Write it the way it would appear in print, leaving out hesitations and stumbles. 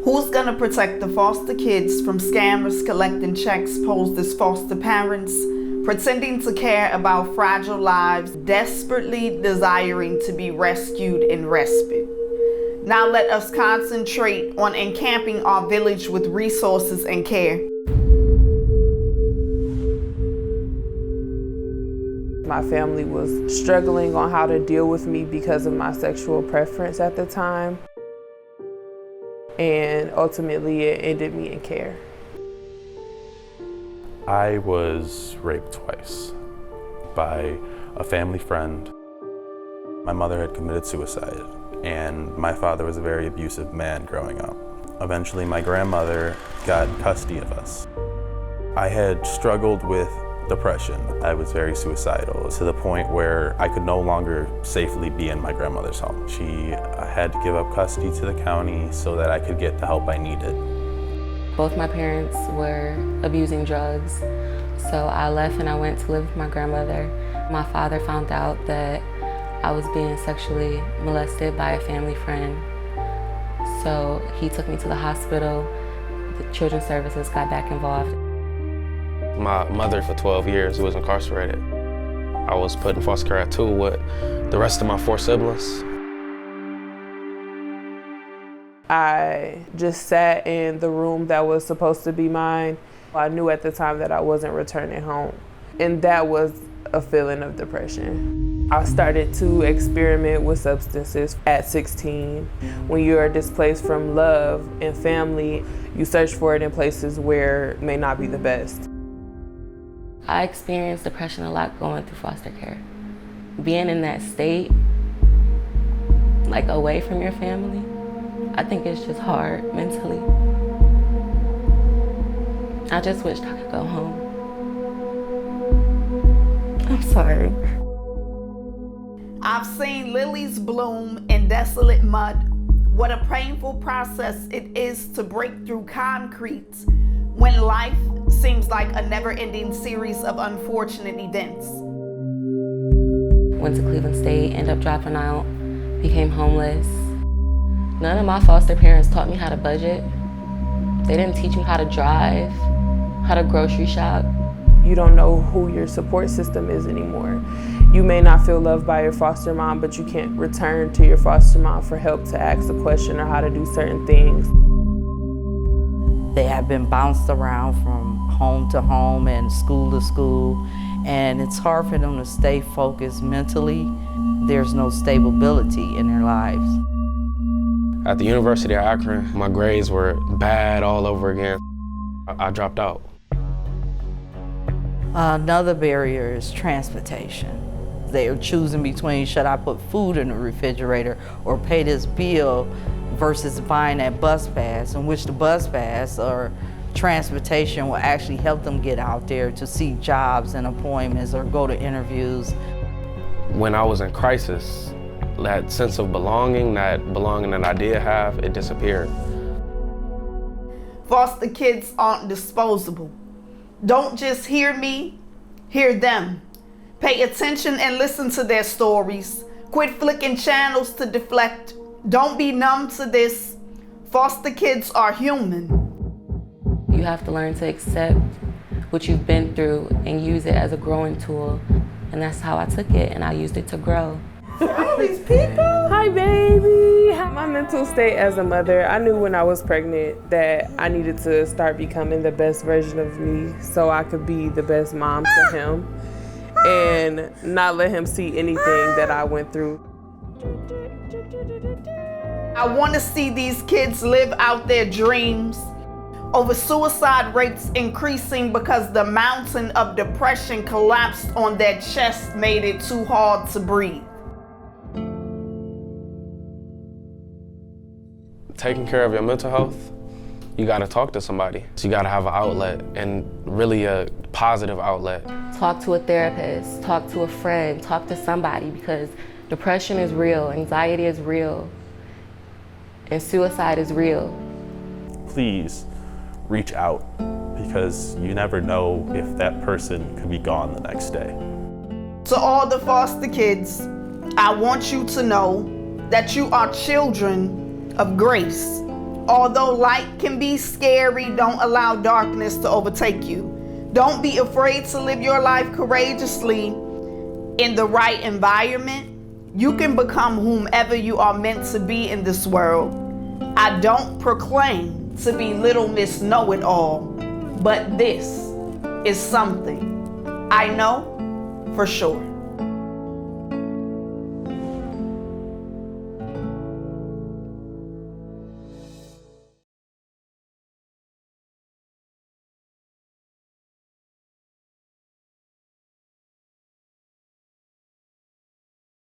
Who's gonna protect the foster kids from scammers collecting checks posed as foster parents, pretending to care about fragile lives, desperately desiring to be rescued in respite? Now let us concentrate on encamping our village with resources and care. My family was struggling on how to deal with me because of my sexual preference at the time. And ultimately it ended me in care. I was raped twice by a family friend. My mother had committed suicide, and my father was a very abusive man growing up. Eventually, my grandmother got custody of us. I had struggled with depression. I was very suicidal to the point where I could no longer safely be in my grandmother's home. She had to give up custody to the county so that I could get the help I needed. Both my parents were abusing drugs, so I left and I went to live with my grandmother. My father found out that I was being sexually molested by a family friend, so he took me to the hospital. The children's services got back involved. My mother for 12 years was incarcerated. I was put in foster care at 2 with the rest of my 4 siblings. I just sat in the room that was supposed to be mine. I knew at the time that I wasn't returning home, and that was a feeling of depression. I started to experiment with substances at 16. When you are displaced from love and family, you search for it in places where it may not be the best. I experienced depression a lot going through foster care. Being in that state, like away from your family, I think it's just hard mentally. I just wished I could go home. I'm sorry. I've seen lilies bloom in desolate mud. What a painful process it is to break through concrete when life seems like a never-ending series of unfortunate events. Went to Cleveland State, ended up dropping out, became homeless. None of my foster parents taught me how to budget. They didn't teach me how to drive, how to grocery shop. You don't know who your support system is anymore. You may not feel loved by your foster mom, but you can't return to your foster mom for help to ask a question or how to do certain things. They have been bounced around from home to home and school to school, and it's hard for them to stay focused mentally. There's no stability in their lives. At the University of Akron, my grades were bad all over again. I dropped out. Another barrier is transportation. They are choosing between, should I put food in the refrigerator or pay this bill versus buying that bus pass, in which the bus pass or transportation will actually help them get out there to seek jobs and appointments or go to interviews. When I was in crisis, that sense of belonging that I did have, it disappeared. Foster kids aren't disposable. Don't just hear me, hear them. Pay attention and listen to their stories. Quit flicking channels to deflect. Don't be numb to this. Foster kids are human. You have to learn to accept what you've been through and use it as a growing tool. And that's how I took it, and I used it to grow. All these people. Hi, baby. My mental state as a mother, I knew when I was pregnant that I needed to start becoming the best version of me so I could be the best mom to him and not let him see anything that I went through. I want to see these kids live out their dreams. Over suicide rates increasing because the mountain of depression collapsed on their chest, made it too hard to breathe. Taking care of your mental health, you gotta talk to somebody. So you gotta have an outlet, and really a positive outlet. Talk to a therapist, talk to a friend, talk to somebody, because depression is real, anxiety is real, and suicide is real. Please reach out, because you never know if that person could be gone the next day. To all the foster kids, I want you to know that you are children of grace. Although light can be scary, don't allow darkness to overtake you. Don't be afraid to live your life courageously in the right environment. You can become whomever you are meant to be in this world. I don't proclaim to be Little Miss Know-It-All, but this is something I know for sure.